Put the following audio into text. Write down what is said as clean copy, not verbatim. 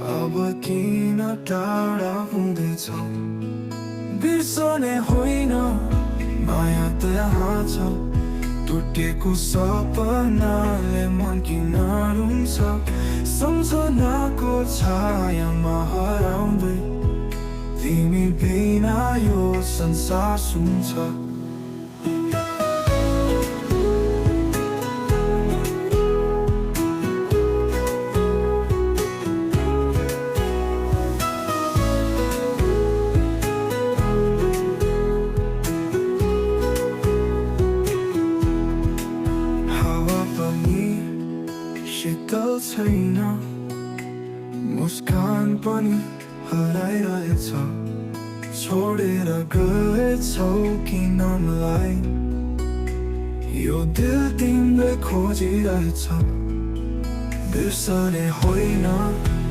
अब किन टाढा हुँदैछ बिर्सने होइन माया त यहाँ छ टुटेको सपनाले मन किन रुन्छ सम्झनाको छायामा हराउँदै तिमी बिना यो संसार सुन्छ शीतल छैन मुस्कान पनि हराइरहेछ छोडेर गएछौ किन मलाई यो दिल तिमीलाई खोजिरहेछ बिर्सने होइन